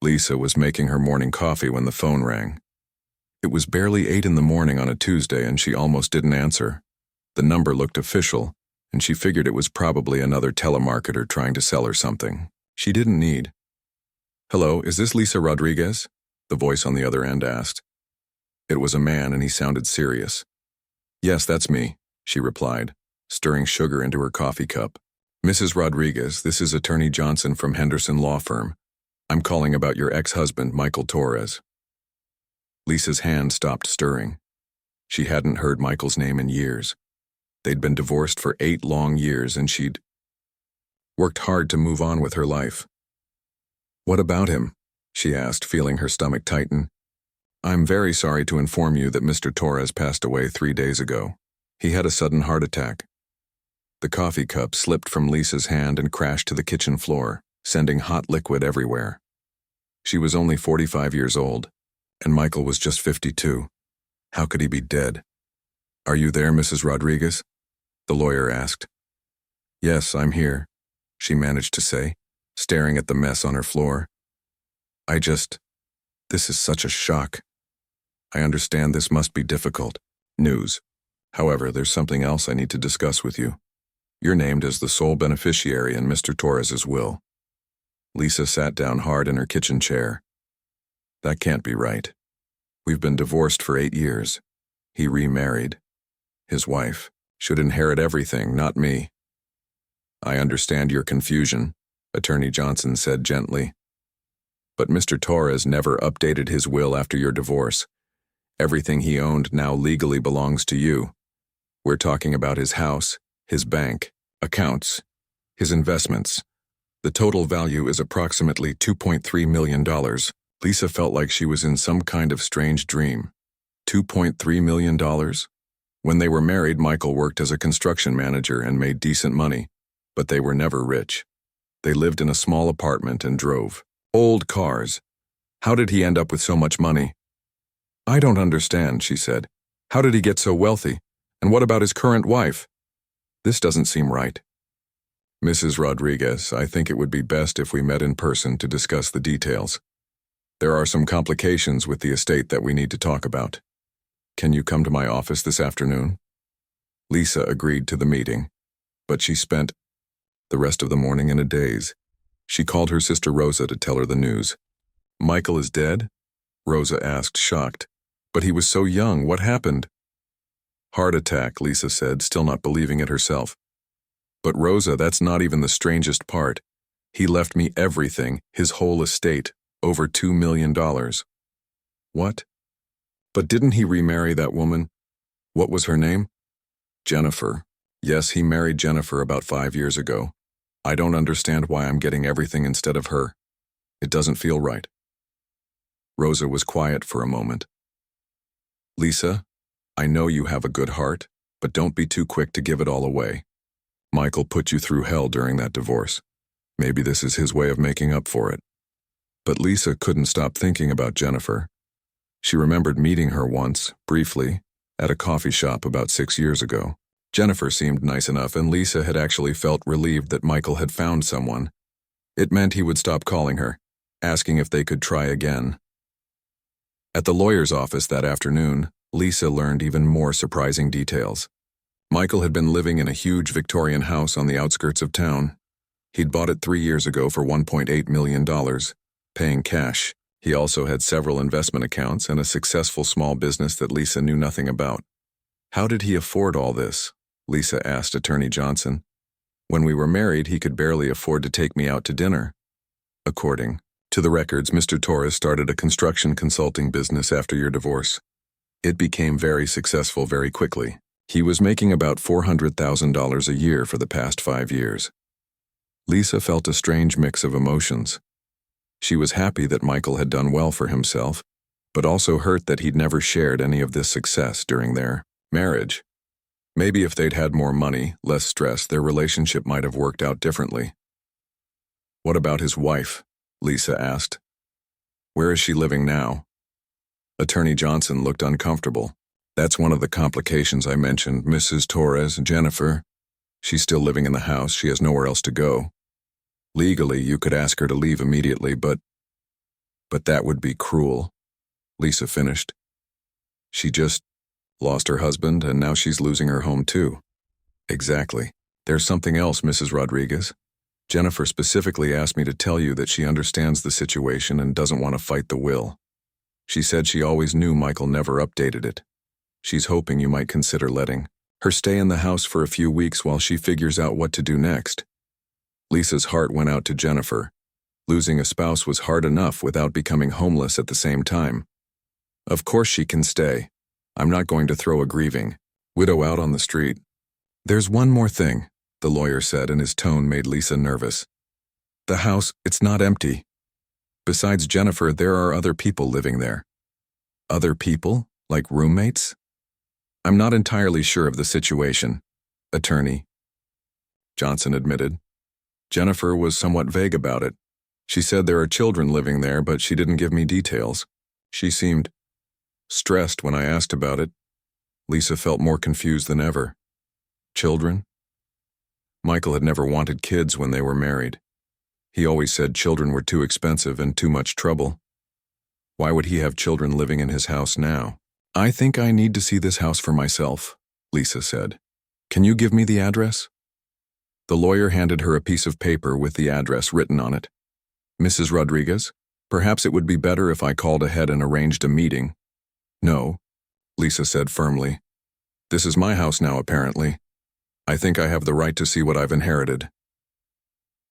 Lisa was making her morning coffee when the phone rang. It was barely 8 in the morning on a Tuesday and she almost didn't answer. The number looked official, and she figured it was probably another telemarketer trying to sell her something she didn't need. "Hello, is this Lisa Rodriguez?" the voice on the other end asked. It was a man and he sounded serious. "Yes, that's me," she replied, stirring sugar into her coffee cup. "Mrs. Rodriguez, this is Attorney Johnson from Henderson Law Firm. I'm calling about your ex-husband, Michael Torres." Lisa's hand stopped stirring. She hadn't heard Michael's name in years. They'd been divorced for 8 long years and she'd worked hard to move on with her life. "What about him?" she asked, feeling her stomach tighten. "I'm very sorry to inform you that Mr. Torres passed away 3 days ago. He had a sudden heart attack." The coffee cup slipped from Lisa's hand and crashed to the kitchen floor, sending hot liquid everywhere. She was only 45 years old, and Michael was just 52. How could he be dead? "Are you there, Mrs. Rodriguez?" the lawyer asked. "Yes, I'm here," she managed to say, staring at the mess on her floor. This is such a shock. I understand this must be difficult news. However, there's something else I need to discuss with you. You're named as the sole beneficiary in Mr. Torres's will." Lisa sat down hard in her kitchen chair. "That can't be right. We've been divorced for 8 years. He remarried. His wife should inherit everything, not me." "I understand your confusion," Attorney Johnson said gently. "But Mr. Torres never updated his will after your divorce. Everything he owned now legally belongs to you. We're talking about his house, his bank, accounts, his investments. The total value is approximately $2.3 million. Lisa felt like she was in some kind of strange dream. $2.3 million? When they were married, Michael worked as a construction manager and made decent money, but they were never rich. They lived in a small apartment and drove old cars. How did he end up with so much money?" "I don't understand," she said. "How did he get so wealthy? And what about his current wife? This doesn't seem right." "Mrs. Rodriguez, I think it would be best if we met in person to discuss the details. There are some complications with the estate that we need to talk about. Can you come to my office this afternoon?" Lisa agreed to the meeting, but she spent the rest of the morning in a daze. She called her sister Rosa to tell her the news. "Michael is dead?" Rosa asked, shocked. "But he was so young, what happened?" "Heart attack," Lisa said, still not believing it herself. "But Rosa, that's not even the strangest part. He left me everything, his whole estate, over $2 million. "What? But didn't he remarry that woman? What was her name?" "Jennifer. Yes, he married Jennifer about 5 years ago. I don't understand why I'm getting everything instead of her. It doesn't feel right." Rosa was quiet for a moment. "Lisa, I know you have a good heart, but don't be too quick to give it all away. Michael put you through hell during that divorce. Maybe this is his way of making up for it." But Lisa couldn't stop thinking about Jennifer. She remembered meeting her once, briefly, at a coffee shop about 6 years ago. Jennifer seemed nice enough, and Lisa had actually felt relieved that Michael had found someone. It meant he would stop calling her, asking if they could try again. At the lawyer's office that afternoon, Lisa learned even more surprising details. Michael had been living in a huge Victorian house on the outskirts of town. He'd bought it 3 years ago for $1.8 million, paying cash. He also had several investment accounts and a successful small business that Lisa knew nothing about. "How did he afford all this?" Lisa asked Attorney Johnson. "When we were married, he could barely afford to take me out to dinner." According to the records, Mr. Torres started a construction consulting business after your divorce. It became very successful very quickly. He was making about $400,000 a year for the past 5 years. Lisa felt a strange mix of emotions. She was happy that Michael had done well for himself, but also hurt that he'd never shared any of this success during their marriage. Maybe if they'd had more money, less stress, their relationship might have worked out differently. "What about his wife?" Lisa asked. "Where is she living now?" Attorney Johnson looked uncomfortable. "That's one of the complications I mentioned, Mrs. Torres, Jennifer. She's still living in the house. She has nowhere else to go. Legally, you could ask her to leave immediately, but..." But that would be cruel, Lisa finished. She just lost her husband, and now she's losing her home too. Exactly. There's something else, Mrs. Rodriguez. Jennifer specifically asked me to tell you that she understands the situation and doesn't want to fight the will. She said she always knew Michael never updated it. She's hoping you might consider letting her stay in the house for a few weeks while she figures out what to do next. Lisa's heart went out to Jennifer. Losing a spouse was hard enough without becoming homeless at the same time. Of course she can stay. I'm not going to throw a grieving widow out on the street. There's one more thing, the lawyer said, and his tone made Lisa nervous. The house, it's not empty. Besides Jennifer, there are other people living there. Other people? Like roommates? I'm not entirely sure of the situation, Attorney Johnson admitted. Jennifer was somewhat vague about it. She said there are children living there, but she didn't give me details. She seemed stressed when I asked about it. Lisa felt more confused than ever. Children? Michael had never wanted kids when they were married. He always said children were too expensive and too much trouble. Why would he have children living in his house now? I think I need to see this house for myself, Lisa said. Can you give me the address? The lawyer handed her a piece of paper with the address written on it. Mrs. Rodriguez, perhaps it would be better if I called ahead and arranged a meeting. No, Lisa said firmly. This is my house now, apparently. I think I have the right to see what I've inherited.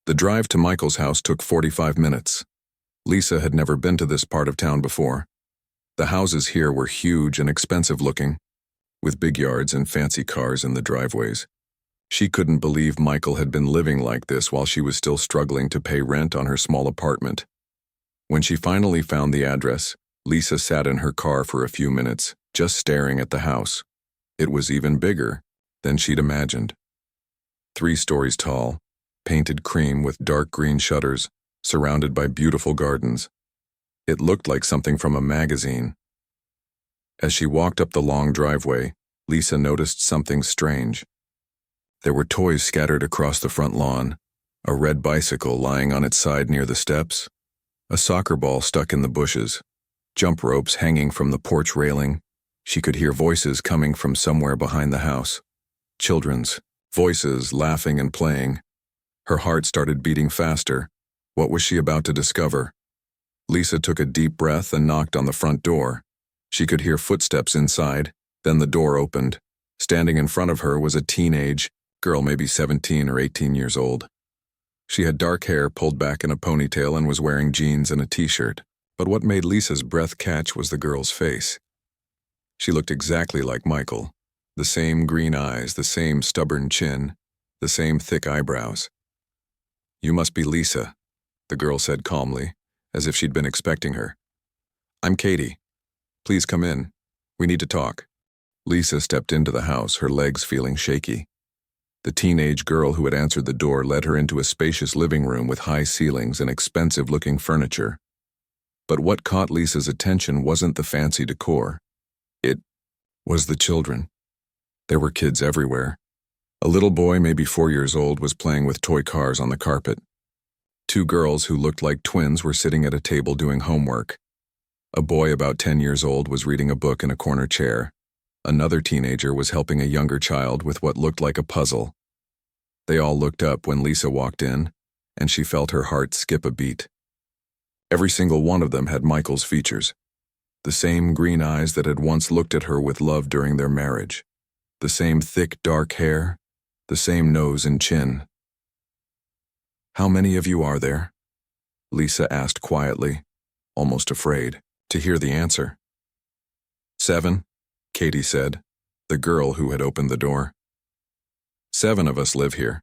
The drive to Michael's house took 45 minutes. Lisa had never been to this part of town before. The houses here were huge and expensive-looking, with big yards and fancy cars in the driveways. She couldn't believe Michael had been living like this while she was still struggling to pay rent on her small apartment. When she finally found the address, Lisa sat in her car for a few minutes, just staring at the house. It was even bigger than she'd imagined. 3 stories tall, painted cream with dark green shutters, surrounded by beautiful gardens. It looked like something from a magazine. As she walked up the long driveway, Lisa noticed something strange. There were toys scattered across the front lawn, a red bicycle lying on its side near the steps, a soccer ball stuck in the bushes, jump ropes hanging from the porch railing. She could hear voices coming from somewhere behind the house. Children's voices, laughing and playing. Her heart started beating faster. What was she about to discover? Lisa took a deep breath and knocked on the front door. She could hear footsteps inside, then the door opened. Standing in front of her was a teenage girl, maybe 17 or 18 years old. She had dark hair pulled back in a ponytail and was wearing jeans and a t-shirt. But what made Lisa's breath catch was the girl's face. She looked exactly like Michael. The same green eyes, the same stubborn chin, the same thick eyebrows. You must be Lisa, the girl said calmly, as if she'd been expecting her. I'm Katie. Please come in. We need to talk. Lisa stepped into the house, her legs feeling shaky. The teenage girl who had answered the door led her into a spacious living room with high ceilings and expensive-looking furniture. But what caught Lisa's attention wasn't the fancy decor. It was the children. There were kids everywhere. A little boy, maybe 4 years old, was playing with toy cars on the carpet. 2 girls who looked like twins were sitting at a table doing homework. A boy about 10 years old was reading a book in a corner chair. Another teenager was helping a younger child with what looked like a puzzle. They all looked up when Lisa walked in, and she felt her heart skip a beat. Every single one of them had Michael's features. The same green eyes that had once looked at her with love during their marriage. The same thick, dark hair. The same nose and chin. How many of you are there? Lisa asked quietly, almost afraid to hear the answer. 7, Katie said, the girl who had opened the door. 7 of us live here.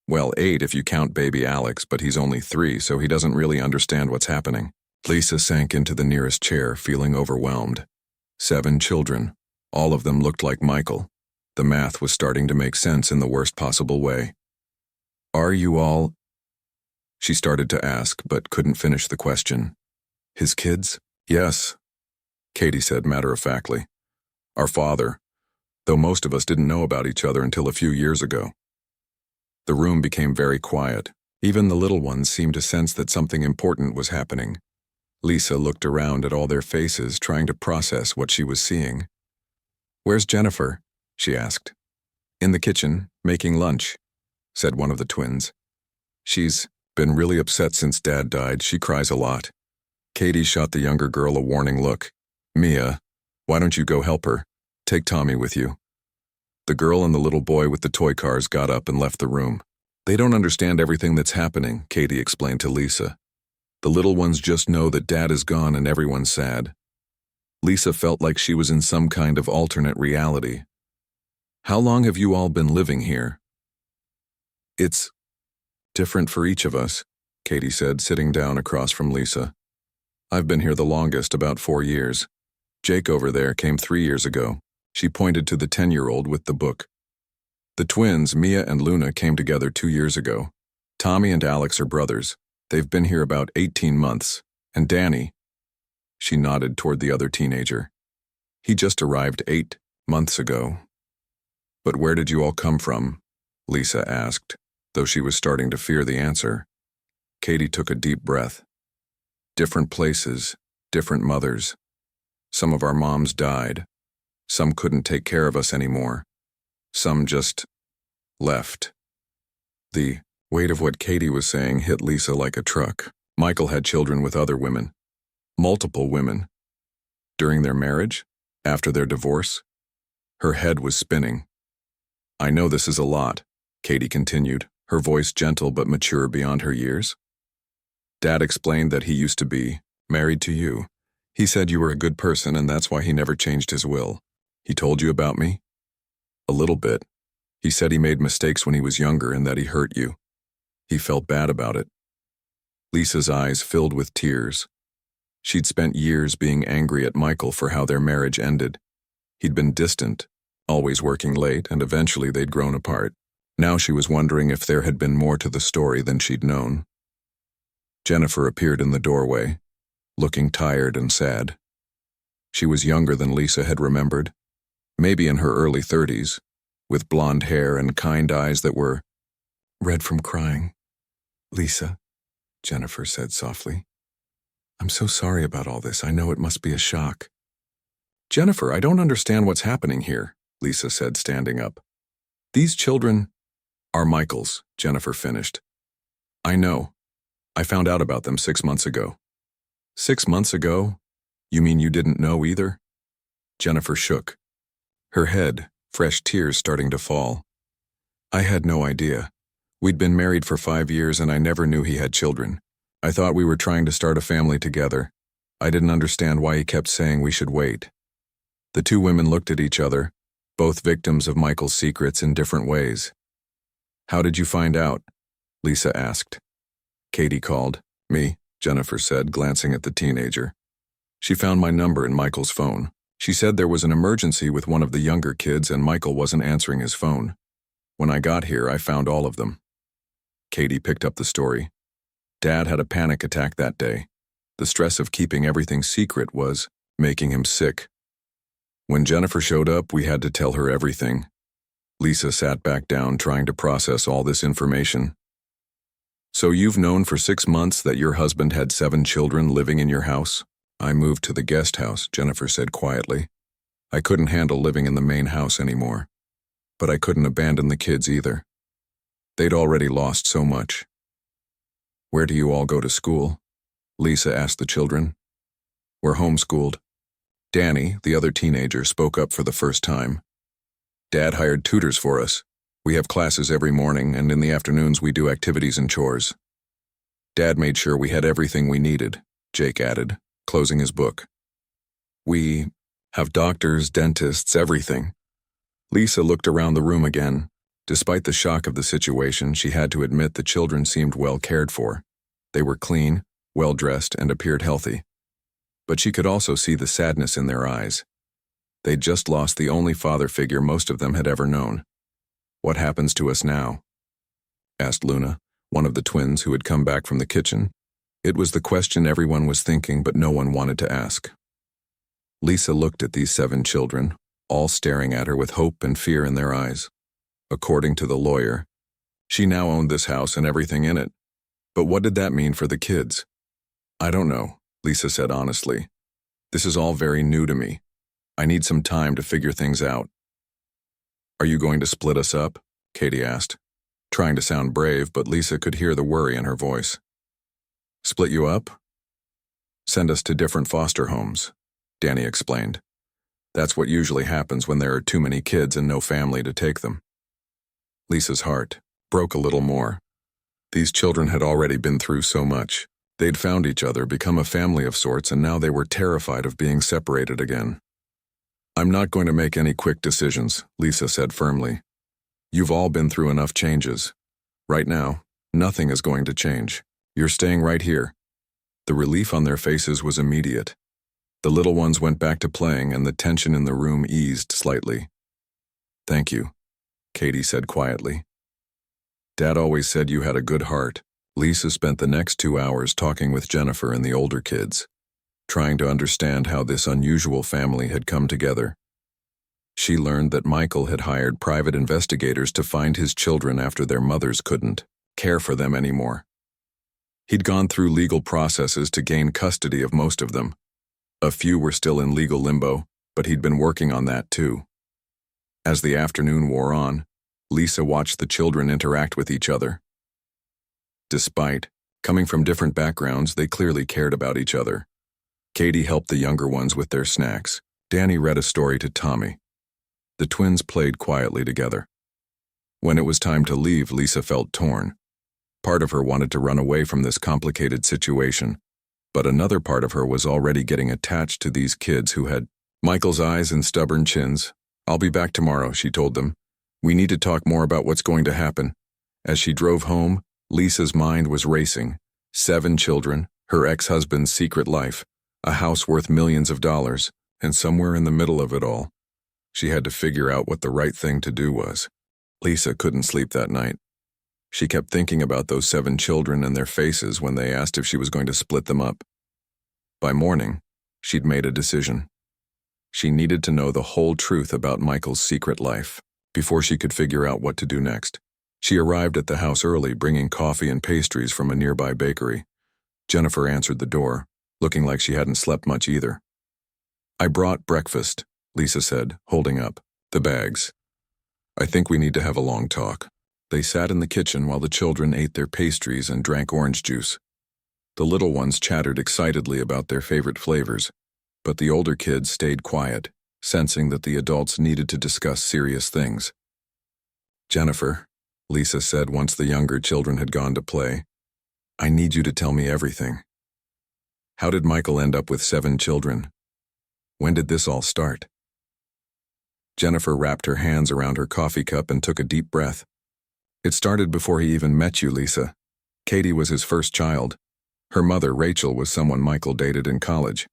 Well, 8 if you count baby Alex, but he's only 3, so he doesn't really understand what's happening. Lisa sank into the nearest chair, feeling overwhelmed. 7 children. All of them looked like Michael. The math was starting to make sense in the worst possible way. Are you all? She started to ask, but couldn't finish the question. His kids? Yes, Katie said matter-of-factly. Our father, though most of us didn't know about each other until a few years ago. The room became very quiet. Even the little ones seemed to sense that something important was happening. Lisa looked around at all their faces, trying to process what she was seeing. "Where's Jennifer?" she asked. "In the kitchen, making lunch," said one of the twins. "She's been really upset since Dad died. She cries a lot." Katie shot the younger girl a warning look. "Mia, why don't you go help her? Take Tommy with you." The girl and the little boy with the toy cars got up and left the room. "They don't understand everything that's happening," Katie explained to Lisa. "The little ones just know that Dad is gone and everyone's sad." Lisa felt like she was in some kind of alternate reality. "How long have you all been living here?" "It's different for each of us," Katie said, sitting down across from Lisa. "I've been here the longest, about 4 years. Jake over there came 3 years ago." She pointed to the 10-year-old with the book. "The twins, Mia and Luna, came together 2 years ago. Tommy and Alex are brothers. They've been here about 18 months. And Danny," she nodded toward the other teenager, "he just arrived 8 months ago." "But where did you all come from?" Lisa asked, though she was starting to fear the answer. Katie took a deep breath. "Different places, different mothers. Some of our moms died. Some couldn't take care of us anymore. Some just left." The weight of what Katie was saying hit Lisa like a truck. Michael had children with other women. Multiple women. During their marriage? After their divorce? Her head was spinning. "I know this is a lot," Katie continued, her voice gentle but mature beyond her years. "Dad explained that he used to be married to you. He said you were a good person and that's why he never changed his will. He told you about me?" "A little bit. He said he made mistakes when he was younger and that he hurt you. He felt bad about it." Lisa's eyes filled with tears. She'd spent years being angry at Michael for how their marriage ended. He'd been distant, always working late, and eventually they'd grown apart. Now she was wondering if there had been more to the story than she'd known. Jennifer appeared in the doorway, looking tired and sad. She was younger than Lisa had remembered, maybe in her early 30s, with blonde hair and kind eyes that were red from crying. "Lisa," Jennifer said softly, "I'm so sorry about all this. I know it must be a shock." "Jennifer, I don't understand what's happening here," Lisa said, standing up. "These children are Michael's," Jennifer finished. "I know. I found out about them 6 months ago." "6 months ago? You mean you didn't know either?" Jennifer shook, her head, fresh tears starting to fall. "I had no idea. We'd been married for 5 years and I never knew he had children. I thought we were trying to start a family together. I didn't understand why he kept saying we should wait." The two women looked at each other, both victims of Michael's secrets in different ways. "How did you find out?" Lisa asked. Katie called. "Me," Jennifer said, glancing at the teenager. "She found my number in Michael's phone. She said there was an emergency with one of the younger kids and Michael wasn't answering his phone. When I got here, I found all of them." Katie picked up the story. "Dad had a panic attack that day. The stress of keeping everything secret was making him sick. When Jennifer showed up, we had to tell her everything." Lisa sat back down, trying to process all this information. "So you've known for 6 months that your husband had 7 children living in your house?" "I moved to the guest house," Jennifer said quietly. "I couldn't handle living in the main house anymore. But I couldn't abandon the kids either. They'd already lost so much." "Where do you all go to school?" Lisa asked the children. "We're homeschooled." Danny, the other teenager, spoke up for the first time. "Dad hired tutors for us. We have classes every morning, and in the afternoons we do activities and chores." "Dad made sure we had everything we needed," Jake added, closing his book. "We have doctors, dentists, everything." Lisa looked around the room again. Despite the shock of the situation, she had to admit the children seemed well cared for. They were clean, well-dressed, and appeared healthy. But she could also see the sadness in their eyes. They'd just lost the only father figure most of them had ever known. "What happens to us now?" asked Luna, one of the twins who had come back from the kitchen. It was the question everyone was thinking, but no one wanted to ask. Lisa looked at these 7 children, all staring at her with hope and fear in their eyes. According to the lawyer, she now owned this house and everything in it. But what did that mean for the kids? "I don't know," Lisa said honestly. This is all very new to me. I need some time to figure things out. Are you going to split us up? Katie asked, trying to sound brave, but Lisa could hear the worry in her voice. Split you up? Send us to different foster homes, Danny explained. That's what usually happens when there are too many kids and no family to take them. Lisa's heart broke a little more. These children had already been through so much. They'd found each other, become a family of sorts, and now they were terrified of being separated again. I'm not going to make any quick decisions, Lisa said firmly. You've all been through enough changes. Right now, nothing is going to change. You're staying right here. The relief on their faces was immediate. The little ones went back to playing, and the tension in the room eased slightly. Thank you, Katie said quietly. Dad always said you had a good heart. Lisa spent the next 2 hours talking with Jennifer and the older kids, trying to understand how this unusual family had come together. She learned that Michael had hired private investigators to find his children after their mothers couldn't care for them anymore. He'd gone through legal processes to gain custody of most of them. A few were still in legal limbo, but he'd been working on that too. As the afternoon wore on, Lisa watched the children interact with each other. Despite coming from different backgrounds, they clearly cared about each other. Katie helped the younger ones with their snacks. Danny read a story to Tommy. The twins played quietly together. When it was time to leave, Lisa felt torn. Part of her wanted to run away from this complicated situation, but another part of her was already getting attached to these kids who had Michael's eyes and stubborn chins. I'll be back tomorrow, she told them. We need to talk more about what's going to happen. As she drove home, Lisa's mind was racing. 7 children, her ex-husband's secret life, a house worth millions of dollars, and somewhere in the middle of it all, she had to figure out what the right thing to do was. Lisa couldn't sleep that night. She kept thinking about those 7 children and their faces when they asked if she was going to split them up. By morning, she'd made a decision. She needed to know the whole truth about Michael's secret life before she could figure out what to do next. She arrived at the house early, bringing coffee and pastries from a nearby bakery. Jennifer answered the door, looking like she hadn't slept much either. I brought breakfast, Lisa said, holding up the bags. I think we need to have a long talk. They sat in the kitchen while the children ate their pastries and drank orange juice. The little ones chattered excitedly about their favorite flavors, but the older kids stayed quiet, sensing that the adults needed to discuss serious things. Jennifer, Lisa said once the younger children had gone to play, I need you to tell me everything. How did Michael end up with 7 children? When did this all start? Jennifer wrapped her hands around her coffee cup and took a deep breath. It started before he even met you, Lisa. Katie was his first child. Her mother, Rachel, was someone Michael dated in college.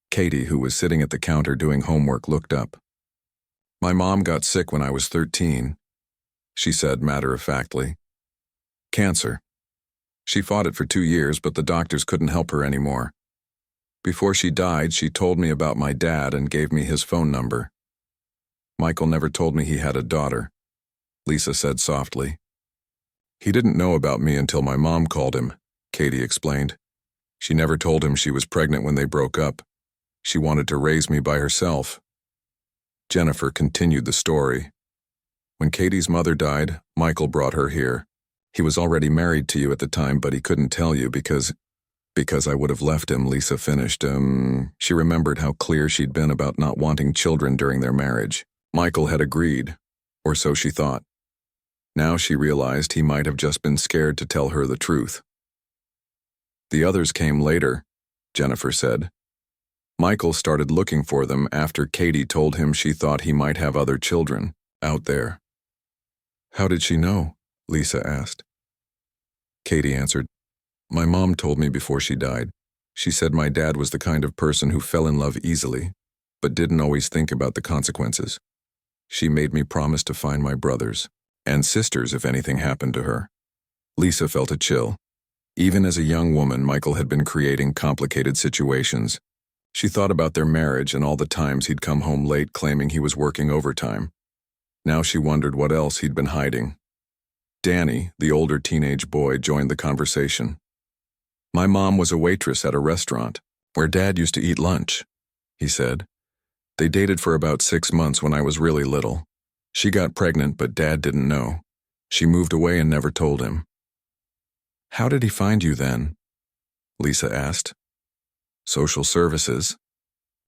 Katie, who was sitting at the counter doing homework, looked up. My mom got sick when I was 13, she said matter-of-factly. Cancer. She fought it for 2 years, but the doctors couldn't help her anymore. Before she died, she told me about my dad and gave me his phone number. Michael never told me he had a daughter, Lisa said softly. He didn't know about me until my mom called him, Katie explained. She never told him she was pregnant when they broke up. She wanted to raise me by herself. Jennifer continued the story. When Katie's mother died, Michael brought her here. He was already married to you at the time, but he couldn't tell you because I would have left him, Lisa finished. She remembered how clear she'd been about not wanting children during their marriage. Michael had agreed, or so she thought. Now she realized he might have just been scared to tell her the truth. The others came later, Jennifer said. Michael started looking for them after Katie told him she thought he might have other children out there. How did she know? Lisa asked. Katie answered, My mom told me before she died. She said my dad was the kind of person who fell in love easily, but didn't always think about the consequences. She made me promise to find my brothers and sisters if anything happened to her. Lisa felt a chill. Even as a young woman, Michael had been creating complicated situations. She thought about their marriage and all the times he'd come home late claiming he was working overtime. Now she wondered what else he'd been hiding. Danny, the older teenage boy, joined the conversation. My mom was a waitress at a restaurant where Dad used to eat lunch, he said. They dated for about 6 months when I was really little. She got pregnant, but Dad didn't know. She moved away and never told him. How did he find you then? Lisa asked. Social services,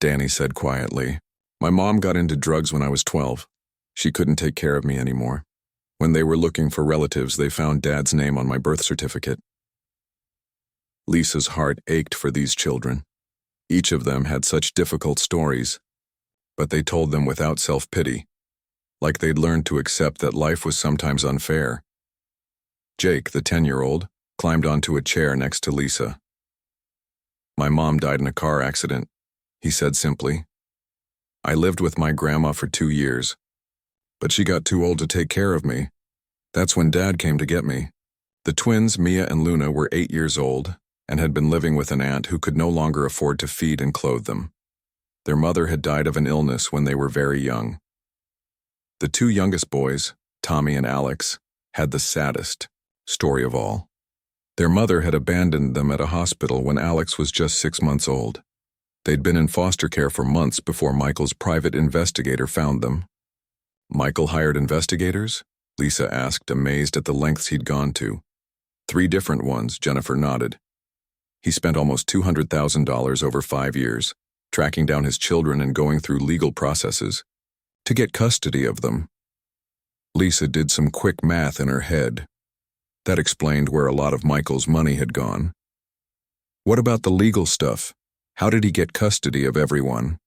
Danny said quietly. My mom got into drugs when I was 12. She couldn't take care of me anymore. When they were looking for relatives, they found Dad's name on my birth certificate. Lisa's heart ached for these children. Each of them had such difficult stories, but they told them without self-pity, like they'd learned to accept that life was sometimes unfair. Jake, the 10-year-old, climbed onto a chair next to Lisa. My mom died in a car accident, he said simply. I lived with my grandma for 2 years, but she got too old to take care of me. That's when Dad came to get me. The twins, Mia and Luna, were 8 years old and had been living with an aunt who could no longer afford to feed and clothe them. Their mother had died of an illness when they were very young. The 2 youngest boys, Tommy and Alex, had the saddest story of all. Their mother had abandoned them at a hospital when Alex was just 6 months old. They'd been in foster care for months before Michael's private investigator found them. Michael hired investigators? Lisa asked, amazed at the lengths he'd gone to. 3 different ones, Jennifer nodded. He spent almost $200,000 over 5 years, tracking down his children and going through legal processes to get custody of them. Lisa did some quick math in her head. That explained where a lot of Michael's money had gone. What about the legal stuff? How did he get custody of everyone?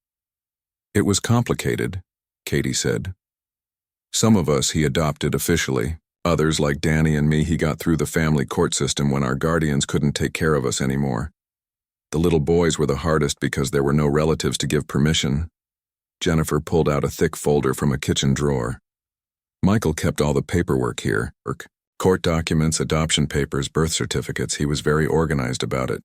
It was complicated, Katie said. Some of us he adopted officially. Others, like Danny and me, he got through the family court system when our guardians couldn't take care of us anymore. The little boys were the hardest because there were no relatives to give permission. Jennifer pulled out a thick folder from a kitchen drawer. Michael kept all the paperwork here. Court documents, adoption papers, birth certificates. He was very organized about it.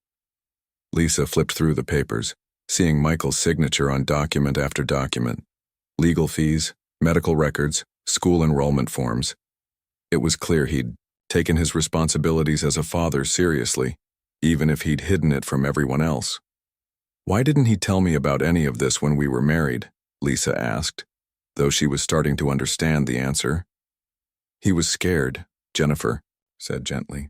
Lisa flipped through the papers, seeing Michael's signature on document after document. Legal fees, medical records, school enrollment forms. It was clear he'd taken his responsibilities as a father seriously, even if he'd hidden it from everyone else. Why didn't he tell me about any of this when we were married? Lisa asked, though she was starting to understand the answer. He was scared, Jennifer said gently.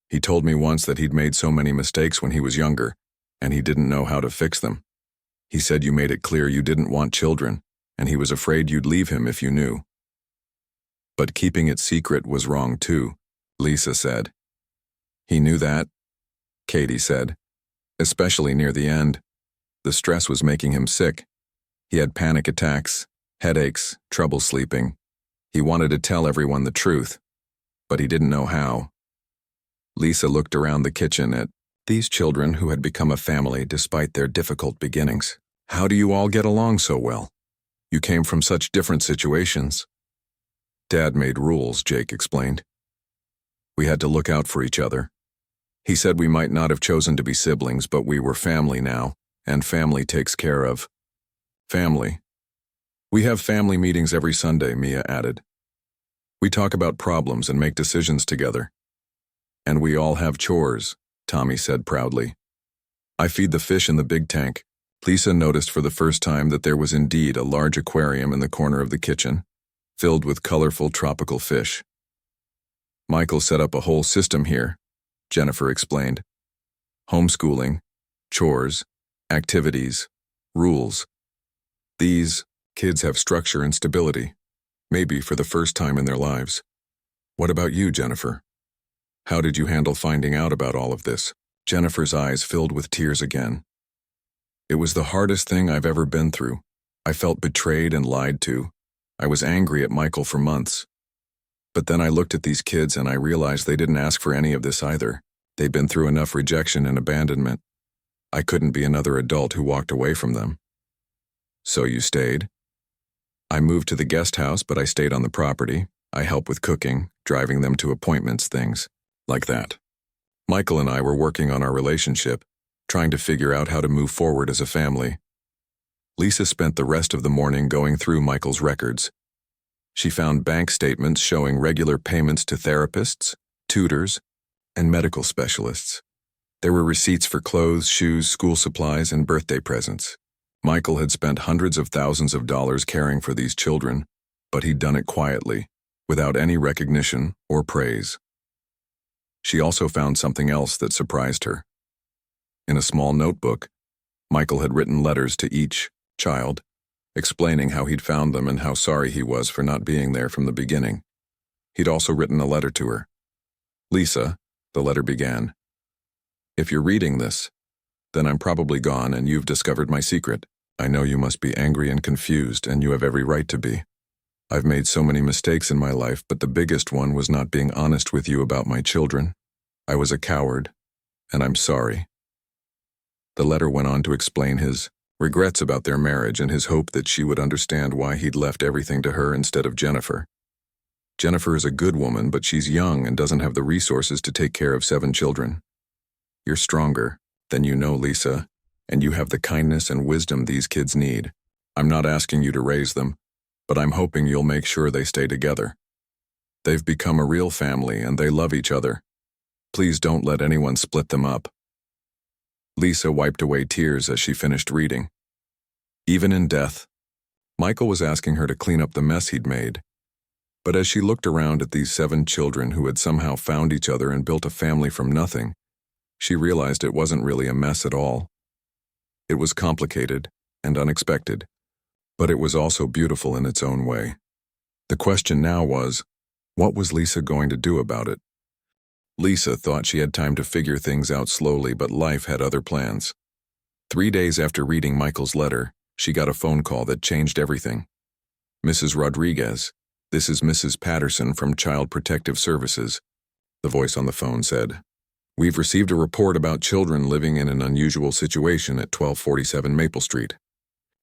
He told me once that he'd made so many mistakes when he was younger, and he didn't know how to fix them. He said you made it clear you didn't want children, and he was afraid you'd leave him if you knew. But keeping it secret was wrong too, Lisa said. He knew that, Katie said, especially near the end. The stress was making him sick. He had panic attacks, headaches, trouble sleeping. He wanted to tell everyone the truth, but he didn't know how. Lisa looked around the kitchen at these children who had become a family despite their difficult beginnings. How do you all get along so well? You came from such different situations. Dad made rules, Jake explained. We had to look out for each other. He said we might not have chosen to be siblings, but we were family now, and family takes care of family. We have family meetings every Sunday, Mia added. We talk about problems and make decisions together. And we all have chores, Tommy said proudly. I feed the fish in the big tank. Lisa noticed for the first time that there was indeed a large aquarium in the corner of the kitchen, filled with colorful tropical fish. Michael set up a whole system here, Jennifer explained. Homeschooling, chores, activities, rules. These kids have structure and stability, maybe for the first time in their lives. What about you, Jennifer? How did you handle finding out about all of this? Jennifer's eyes filled with tears again. It was the hardest thing I've ever been through. I felt betrayed and lied to. I was angry at Michael for months. But then I looked at these kids and I realized they didn't ask for any of this either. They'd been through enough rejection and abandonment. I couldn't be another adult who walked away from them. So you stayed? I moved to the guest house, but I stayed on the property. I helped with cooking, driving them to appointments, things like that. Michael and I were working on our relationship, trying to figure out how to move forward as a family. Lisa spent the rest of the morning going through Michael's records. She found bank statements showing regular payments to therapists, tutors, and medical specialists. There were receipts for clothes, shoes, school supplies, and birthday presents. Michael had spent hundreds of thousands of dollars caring for these children, but he'd done it quietly, without any recognition or praise. She also found something else that surprised her. In a small notebook, Michael had written letters to each child, explaining how he'd found them and how sorry he was for not being there from the beginning. He'd also written a letter to her. "Lisa," the letter began, "if you're reading this, then I'm probably gone and you've discovered my secret. I know you must be angry and confused, and you have every right to be. I've made so many mistakes in my life, but the biggest one was not being honest with you about my children. I was a coward, and I'm sorry." The letter went on to explain his regrets about their marriage and his hope that she would understand why he'd left everything to her instead of Jennifer. Jennifer is a good woman, but she's young and doesn't have the resources to take care of 7 children. You're stronger than you know, Lisa, and you have the kindness and wisdom these kids need. I'm not asking you to raise them, but I'm hoping you'll make sure they stay together. They've become a real family and they love each other. Please don't let anyone split them up. Lisa wiped away tears as she finished reading. Even in death, Michael was asking her to clean up the mess he'd made. But as she looked around at these 7 children who had somehow found each other and built a family from nothing, she realized it wasn't really a mess at all. It was complicated and unexpected, but it was also beautiful in its own way. The question now was, what was Lisa going to do about it? Lisa thought she had time to figure things out slowly, but life had other plans. 3 days after reading Michael's letter, she got a phone call that changed everything. "Mrs. Rodriguez, this is Mrs. Patterson from Child Protective Services," the voice on the phone said. "We've received a report about children living in an unusual situation at 1247 Maple Street.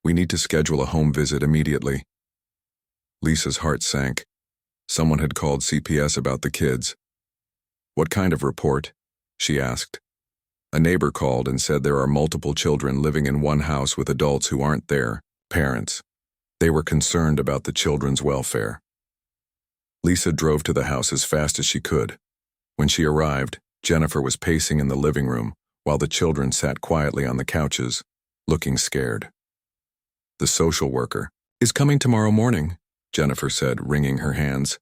We need to schedule a home visit immediately." Lisa's heart sank. Someone had called CPS about the kids. "What kind of report?" she asked. "A neighbor called and said there are multiple children living in one house with adults who aren't their parents. They were concerned about the children's welfare." Lisa drove to the house as fast as she could. When she arrived, Jennifer was pacing in the living room, while the children sat quietly on the couches, looking scared. "The social worker is coming tomorrow morning," Jennifer said, wringing her hands.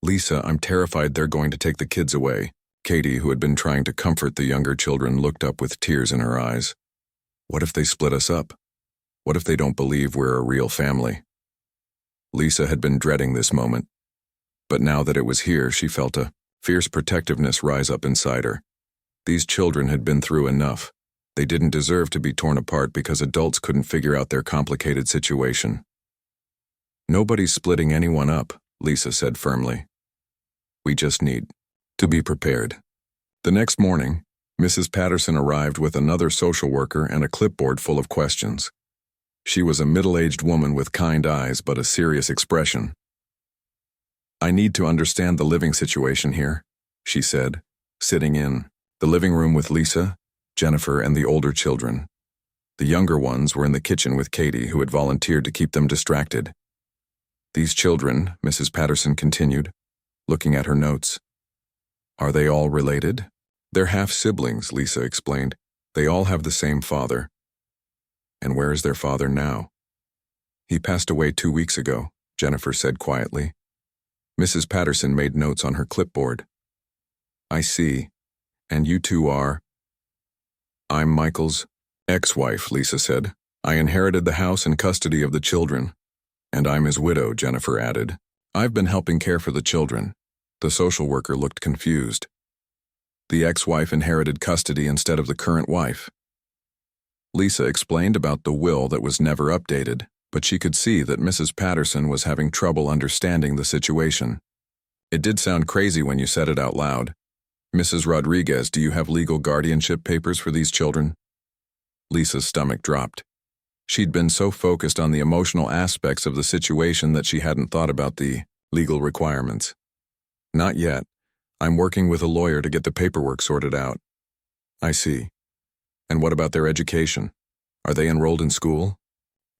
"Lisa, I'm terrified they're going to take the kids away." Katie, who had been trying to comfort the younger children, looked up with tears in her eyes. "What if they split us up? What if they don't believe we're a real family?" Lisa had been dreading this moment, but now that it was here, she felt a fierce protectiveness rise up inside her. These children had been through enough. They didn't deserve to be torn apart because adults couldn't figure out their complicated situation. "Nobody's splitting anyone up," Lisa said firmly. "We just need to be prepared." The next morning, Mrs. Patterson arrived with another social worker and a clipboard full of questions. She was a middle-aged woman with kind eyes but a serious expression. "I need to understand the living situation here," she said, sitting in the living room with Lisa, Jennifer, and the older children. The younger ones were in the kitchen with Katie, who had volunteered to keep them distracted. "These children," Mrs. Patterson continued, looking at her notes. "Are they all related?" "They're half-siblings," Lisa explained. "They all have the same father." "And where is their father now?" "He passed away 2 weeks ago," Jennifer said quietly. Mrs. Patterson made notes on her clipboard. "I see. And you two are?" "I'm Michael's ex-wife," Lisa said. "I inherited the house and custody of the children. And I'm his widow," Jennifer added. "I've been helping care for the children." The social worker looked confused. The ex-wife inherited custody instead of the current wife. Lisa explained about the will that was never updated, but she could see that Mrs. Patterson was having trouble understanding the situation. "It did sound crazy when you said it out loud. Mrs. Rodriguez, do you have legal guardianship papers for these children?" Lisa's stomach dropped. She'd been so focused on the emotional aspects of the situation that she hadn't thought about the legal requirements. "Not yet. I'm working with a lawyer to get the paperwork sorted out." "I see. And what about their education? Are they enrolled in school?"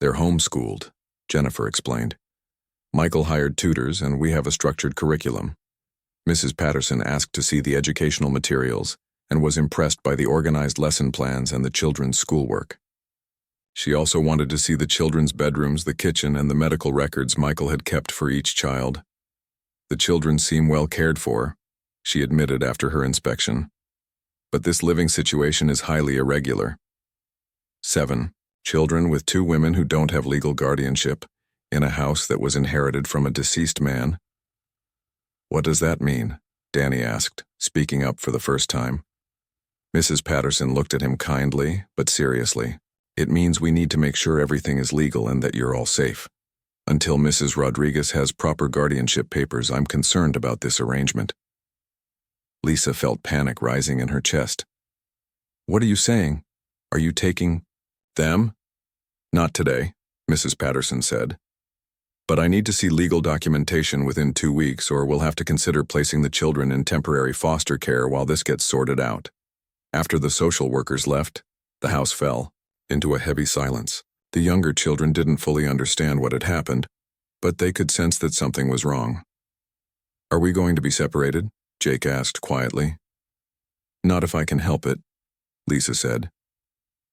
"They're homeschooled," Jennifer explained. "Michael hired tutors and we have a structured curriculum." Mrs. Patterson asked to see the educational materials, and was impressed by the organized lesson plans and the children's schoolwork. She also wanted to see the children's bedrooms, the kitchen, and the medical records Michael had kept for each child. The children seem well cared for, she admitted after her inspection. But this living situation is highly irregular. 7. Children with 2 women who don't have legal guardianship, in a house that was inherited from a deceased man. What does that mean? Danny asked, speaking up for the first time. Mrs. Patterson looked at him kindly, but seriously. It means we need to make sure everything is legal and that you're all safe. Until Mrs. Rodriguez has proper guardianship papers, I'm concerned about this arrangement. Lisa felt panic rising in her chest. What are you saying? Are you taking them? Not today, Mrs. Patterson said. But I need to see legal documentation within 2 weeks, or we'll have to consider placing the children in temporary foster care while this gets sorted out. After the social workers left, the house fell into a heavy silence. The younger children didn't fully understand what had happened, but they could sense that something was wrong. Are we going to be separated? Jake asked quietly. Not if I can help it, Lisa said.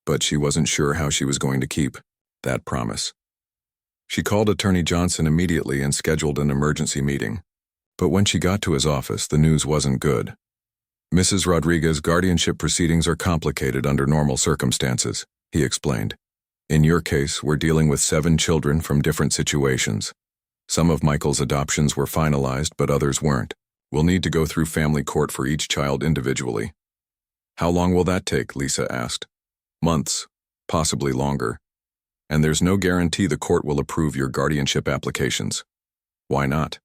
But she wasn't sure how she was going to keep that promise. She called Attorney Johnson immediately and scheduled an emergency meeting. But when she got to his office, the news wasn't good. Mrs. Rodriguez's guardianship proceedings are complicated under normal circumstances, he explained. In your case, we're dealing with 7 children from different situations. Some of Michael's adoptions were finalized, but others weren't. We'll need to go through family court for each child individually. How long will that take? Lisa asked. Months, possibly longer. And there's no guarantee the court will approve your guardianship applications. Why not?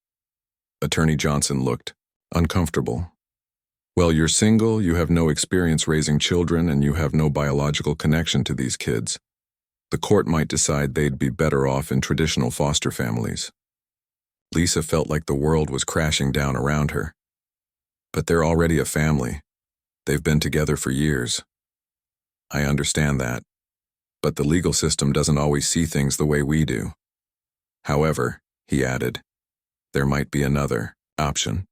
Attorney Johnson looked uncomfortable. Well, you're single, you have no experience raising children, and you have no biological connection to these kids. The court might decide they'd be better off in traditional foster families. Lisa felt like the world was crashing down around her. But they're already a family. They've been together for years. I understand that. But the legal system doesn't always see things the way we do. However, he added, there might be another option.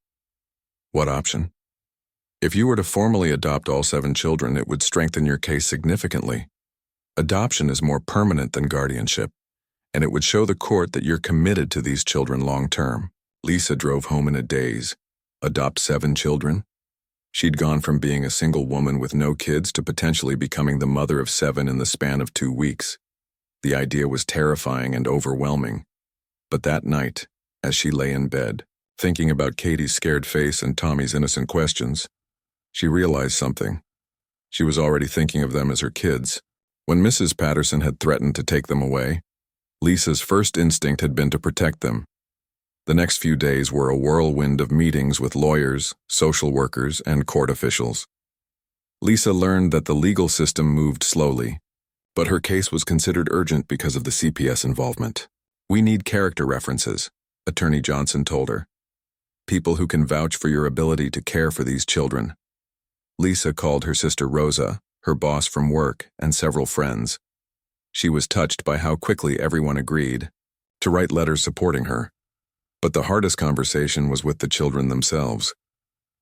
What option? If you were to formally adopt all 7 children, it would strengthen your case significantly. Adoption is more permanent than guardianship, and it would show the court that you're committed to these children long term. Lisa drove home in a daze. Adopt 7 children? She'd gone from being a single woman with no kids to potentially becoming the mother of 7 in the span of 2 weeks. The idea was terrifying and overwhelming. But that night, as she lay in bed, thinking about Katie's scared face and Tommy's innocent questions, she realized something. She was already thinking of them as her kids. When Mrs. Patterson had threatened to take them away, Lisa's first instinct had been to protect them. The next few days were a whirlwind of meetings with lawyers, social workers, and court officials. Lisa learned that the legal system moved slowly, but her case was considered urgent because of the CPS involvement. We need character references, Attorney Johnson told her. People who can vouch for your ability to care for these children. Lisa called her sister Rosa, her boss from work, and several friends. She was touched by how quickly everyone agreed to write letters supporting her. But the hardest conversation was with the children themselves.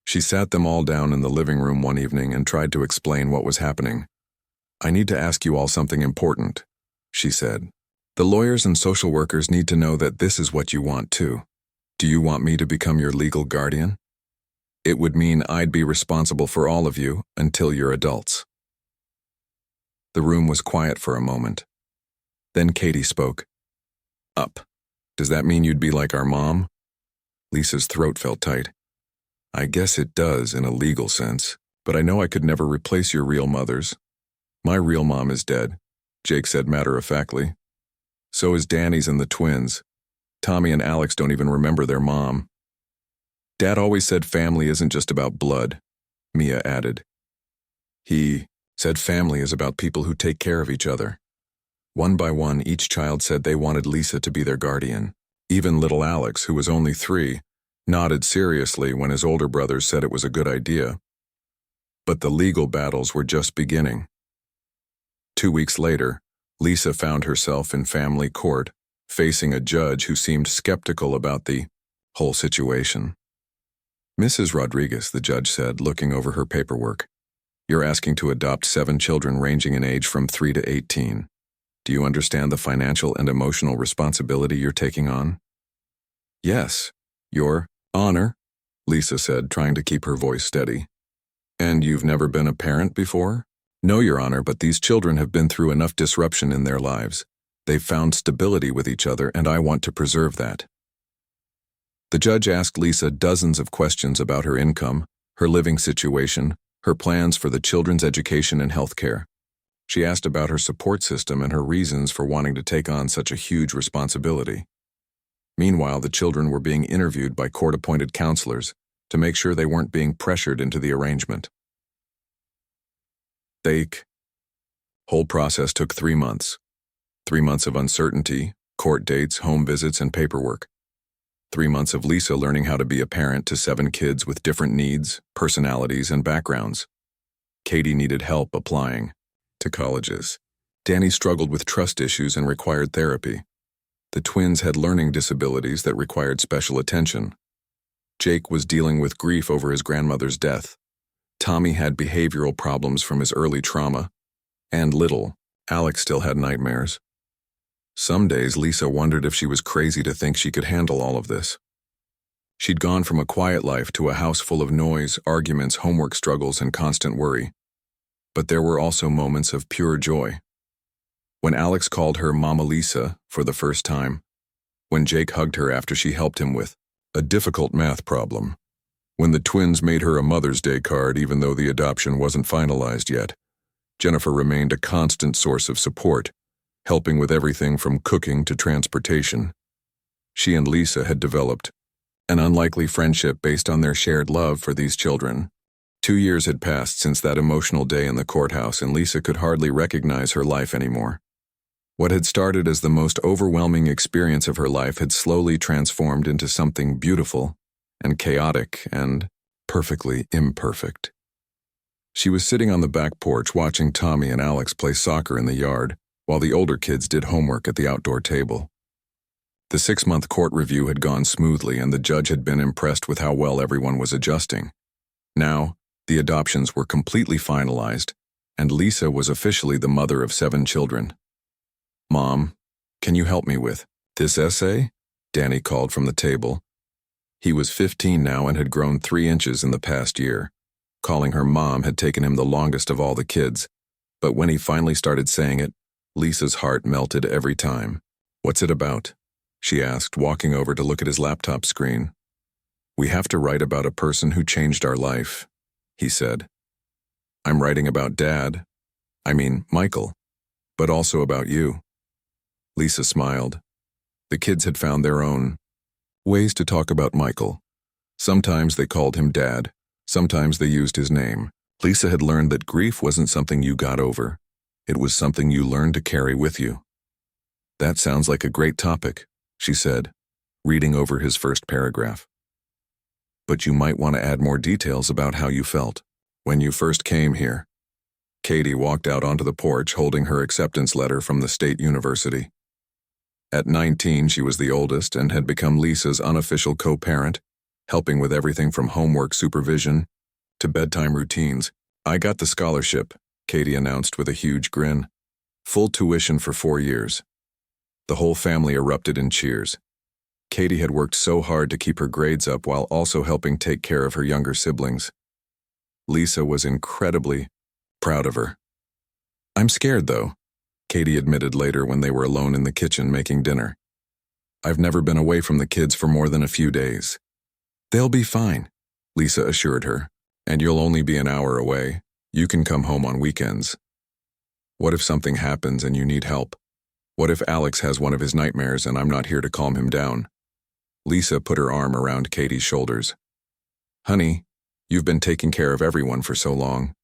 She sat them all down in the living room one evening and tried to explain what was happening. I need to ask you all something important, she said. The lawyers and social workers need to know that this is what you want too. Do you want me to become your legal guardian? It would mean I'd be responsible for all of you until you're adults. The room was quiet for a moment. Then Katie spoke. Up. Does that mean you'd be like our mom? Lisa's throat felt tight. I guess it does in a legal sense, but I know I could never replace your real mothers. My real mom is dead, Jake said matter-of-factly. So is Danny's and the twins. Tommy and Alex don't even remember their mom. Dad always said family isn't just about blood, Mia added. He said family is about people who take care of each other. One by one, each child said they wanted Lisa to be their guardian. Even little Alex, who was only 3, nodded seriously when his older brothers said it was a good idea. But the legal battles were just beginning. 2 weeks later, Lisa found herself in family court, facing a judge who seemed skeptical about the whole situation. Mrs. Rodriguez, the judge said, looking over her paperwork, You're asking to adopt 7 children ranging in age from 3 to 18. Do you understand the financial and emotional responsibility you're taking on? Yes, Your Honor, Lisa said, trying to keep her voice steady. And you've never been a parent before? No, Your Honor, but these children have been through enough disruption in their lives. They've found stability with each other, and I want to preserve that. The judge asked Lisa dozens of questions about her income, her living situation, her plans for the children's education and health care. She asked about her support system and her reasons for wanting to take on such a huge responsibility. Meanwhile, the children were being interviewed by court-appointed counselors to make sure they weren't being pressured into the arrangement. The whole process took 3 months. 3 months of uncertainty, court dates, home visits, and paperwork. 3 months of Lisa learning how to be a parent to 7 kids with different needs, personalities, and backgrounds. Katie needed help applying to colleges. Danny struggled with trust issues and required therapy. The twins had learning disabilities that required special attention. Jake was dealing with grief over his grandmother's death. Tommy had behavioral problems from his early trauma. And little, Alex still had nightmares. Some days Lisa wondered if she was crazy to think she could handle all of this. She'd gone from a quiet life to a house full of noise, arguments, homework struggles, and constant worry. But there were also moments of pure joy. When Alex called her Mama Lisa for the first time, when Jake hugged her after she helped him with a difficult math problem, when the twins made her a Mother's Day card even though the adoption wasn't finalized yet, Jennifer remained a constant source of support, helping with everything from cooking to transportation. She and Lisa had developed an unlikely friendship based on their shared love for these children. 2 years had passed since that emotional day in the courthouse, and Lisa could hardly recognize her life anymore. What had started as the most overwhelming experience of her life had slowly transformed into something beautiful and chaotic and perfectly imperfect. She was sitting on the back porch watching Tommy and Alex play soccer in the yard, while the older kids did homework at the outdoor table. The 6-month court review had gone smoothly, and the judge had been impressed with how well everyone was adjusting. Now, the adoptions were completely finalized, and Lisa was officially the mother of 7 children. "Mom, can you help me with this essay?" Danny called from the table. He was 15 now and had grown 3 inches in the past year. Calling her mom had taken him the longest of all the kids, but when he finally started saying it, Lisa's heart melted every time. "What's it about?" she asked, walking over to look at his laptop screen. "We have to write about a person who changed our life," he said. "I'm writing about Dad. Michael, but also about you." Lisa smiled. The kids had found their own ways to talk about Michael. Sometimes they called him Dad. Sometimes they used his name. Lisa had learned that grief wasn't something you got over. It was something you learned to carry with you. "That sounds like a great topic," she said, reading over his first paragraph. "But you might want to add more details about how you felt when you first came here." Katie walked out onto the porch holding her acceptance letter from the state university. At 19, she was the oldest and had become Lisa's unofficial co-parent, helping with everything from homework supervision to bedtime routines. "I got the scholarship," Katie announced with a huge grin. "Full tuition for 4 years. The whole family erupted in cheers. Katie had worked so hard to keep her grades up while also helping take care of her younger siblings. Lisa was incredibly proud of her. "I'm scared, though," Katie admitted later when they were alone in the kitchen making dinner. "I've never been away from the kids for more than a few days." "They'll be fine," Lisa assured her. "And you'll only be an hour away. You can come home on weekends." "What if something happens and you need help? What if Alex has one of his nightmares and I'm not here to calm him down?" Lisa put her arm around Katie's shoulders. "Honey, you've been taking care of everyone for so long.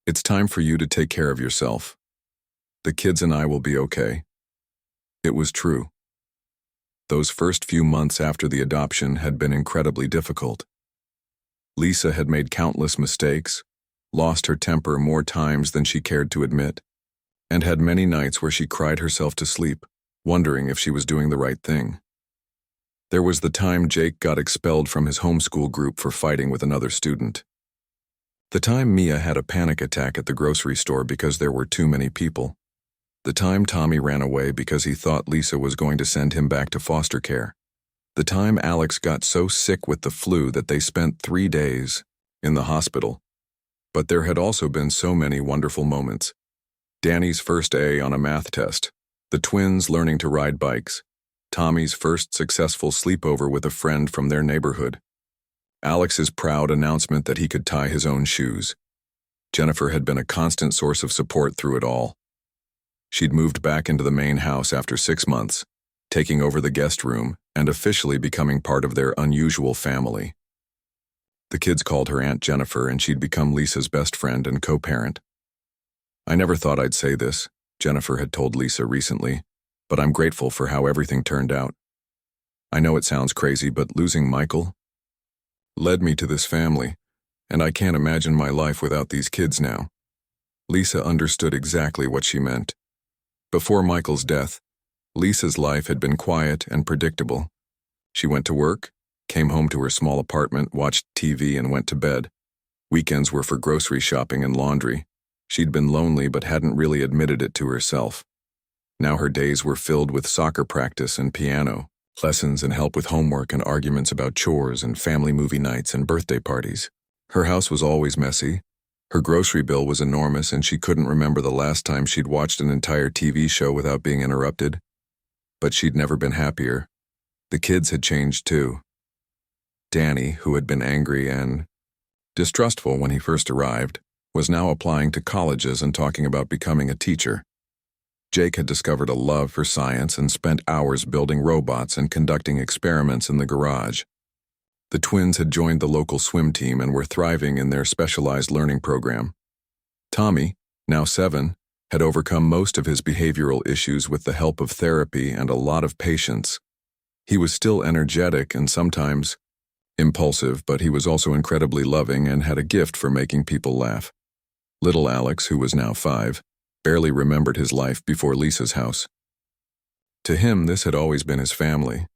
It's time for you to take care of yourself. The kids and I will be okay." It was true. Those first few months after the adoption had been incredibly difficult. Lisa had made countless mistakes, lost her temper more times than she cared to admit, and had many nights where she cried herself to sleep, wondering if she was doing the right thing. There was the time Jake got expelled from his homeschool group for fighting with another student. The time Mia had a panic attack at the grocery store because there were too many people. The time Tommy ran away because he thought Lisa was going to send him back to foster care. The time Alex got so sick with the flu that they spent 3 days in the hospital. But there had also been so many wonderful moments. Danny's first A on a math test, the twins learning to ride bikes, Tommy's first successful sleepover with a friend from their neighborhood, Alex's proud announcement that he could tie his own shoes. Jennifer had been a constant source of support through it all. She'd moved back into the main house after 6 months, taking over the guest room and officially becoming part of their unusual family. The kids called her Aunt Jennifer, and she'd become Lisa's best friend and co-parent. "I never thought I'd say this," Jennifer had told Lisa recently, "but I'm grateful for how everything turned out. I know it sounds crazy, but losing Michael led me to this family, and I can't imagine my life without these kids now." Lisa understood exactly what she meant. Before Michael's death, Lisa's life had been quiet and predictable. She went to work, came home to her small apartment, watched TV, and went to bed. Weekends were for grocery shopping and laundry. She'd been lonely but hadn't really admitted it to herself. Now her days were filled with soccer practice and piano, lessons and help with homework and arguments about chores and family movie nights and birthday parties. Her house was always messy. Her grocery bill was enormous, and she couldn't remember the last time she'd watched an entire TV show without being interrupted. But she'd never been happier. The kids had changed too. Danny, who had been angry and distrustful when he first arrived, was now applying to colleges and talking about becoming a teacher. Jake had discovered a love for science and spent hours building robots and conducting experiments in the garage. The twins had joined the local swim team and were thriving in their specialized learning program. Tommy, now 7, had overcome most of his behavioral issues with the help of therapy and a lot of patience. He was still energetic and sometimes impulsive, but he was also incredibly loving and had a gift for making people laugh. Little Alex, who was now 5, barely remembered his life before Lisa's house. To him, this had always been his family.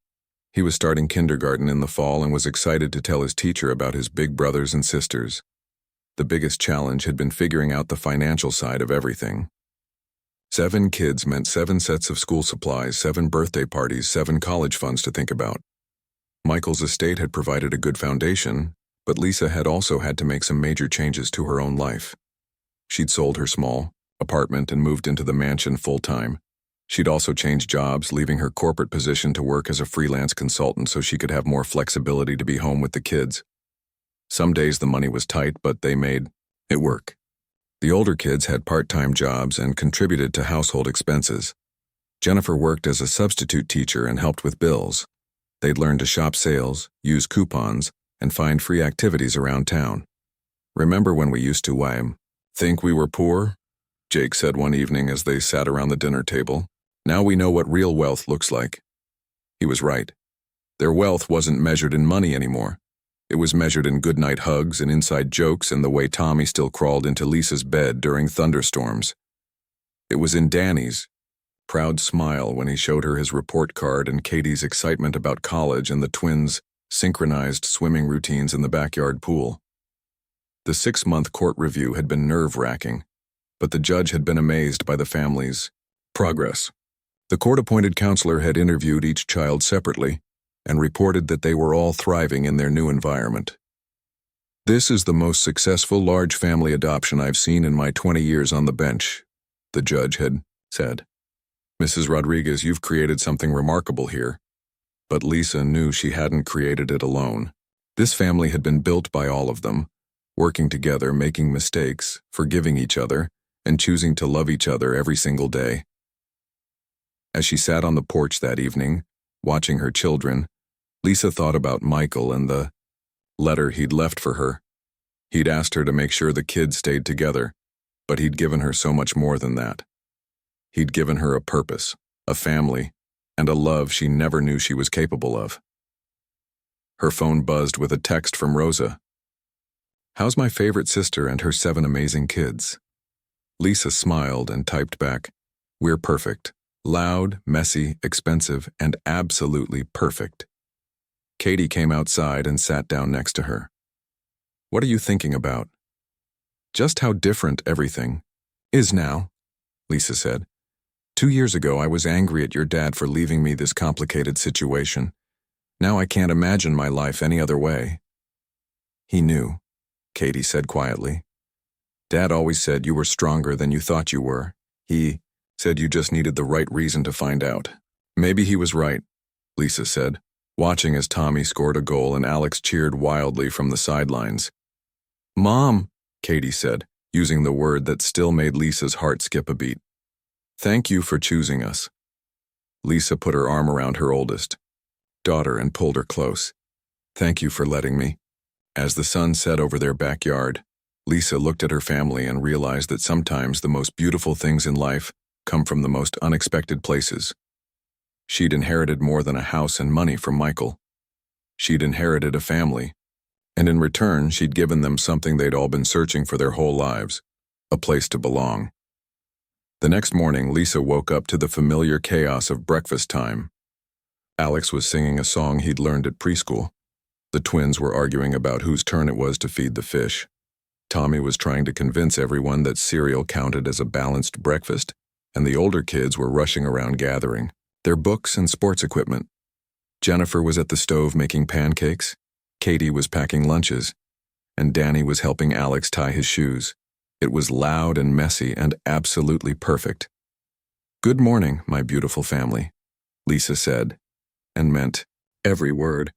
He was starting kindergarten in the fall and was excited to tell his teacher about his big brothers and sisters. The biggest challenge had been figuring out the financial side of everything. 7 kids meant 7 sets of school supplies, 7 birthday parties, 7 college funds to think about. Michael's estate had provided a good foundation, but Lisa had also had to make some major changes to her own life. She'd sold her small apartment and moved into the mansion full-time. She'd also changed jobs, leaving her corporate position to work as a freelance consultant so she could have more flexibility to be home with the kids. Some days the money was tight, but they made it work. The older kids had part-time jobs and contributed to household expenses. Jennifer worked as a substitute teacher and helped with bills. They'd learned to shop sales, use coupons, and find free activities around town. "Remember when we used to think we were poor?" Jake said one evening as they sat around the dinner table. "Now we know what real wealth looks like." He was right. Their wealth wasn't measured in money anymore. It was measured in goodnight hugs and inside jokes and the way Tommy still crawled into Lisa's bed during thunderstorms. It was in Danny's proud smile when he showed her his report card and Katie's excitement about college and the twins' synchronized swimming routines in the backyard pool. The 6-month court review had been nerve-wracking, but the judge had been amazed by the family's progress. The court-appointed counselor had interviewed each child separately and reported that they were all thriving in their new environment. "This is the most successful large family adoption I've seen in my 20 years on the bench," the judge had said. "Mrs. Rodriguez, you've created something remarkable here." But Lisa knew she hadn't created it alone. This family had been built by all of them, working together, making mistakes, forgiving each other, and choosing to love each other every single day. As she sat on the porch that evening, watching her children, Lisa thought about Michael and the letter he'd left for her. He'd asked her to make sure the kids stayed together, but he'd given her so much more than that. He'd given her a purpose, a family, and a love she never knew she was capable of. Her phone buzzed with a text from Rosa. "How's my favorite sister and her 7 amazing kids?" Lisa smiled and typed back, "We're perfect. Loud, messy, expensive, and absolutely perfect." Katie came outside and sat down next to her. "What are you thinking about?" Just how different everything is now, Lisa said. 2 years ago, I was angry at your dad for leaving me this complicated situation. Now I can't imagine my life any other way. He knew, Katie said quietly. Dad always said you were stronger than you thought you were. He said you just needed the right reason to find out. Maybe he was right, Lisa said, watching as Tommy scored a goal and Alex cheered wildly from the sidelines. Mom, Katie said, using the word that still made Lisa's heart skip a beat. Thank you for choosing us. Lisa put her arm around her oldest daughter and pulled her close. Thank you for letting me. As the sun set over their backyard, Lisa looked at her family and realized that sometimes the most beautiful things in life come from the most unexpected places. She'd inherited more than a house and money from Michael. She'd inherited a family, and in return, she'd given them something they'd all been searching for their whole lives, a place to belong. The next morning, Lisa woke up to the familiar chaos of breakfast time. Alex was singing a song he'd learned at preschool. The twins were arguing about whose turn it was to feed the fish. Tommy was trying to convince everyone that cereal counted as a balanced breakfast, and the older kids were rushing around gathering their books and sports equipment. Jennifer was at the stove making pancakes, Katie was packing lunches, and Danny was helping Alex tie his shoes. It was loud and messy and absolutely perfect. Good morning, my beautiful family, Lisa said, and meant every word.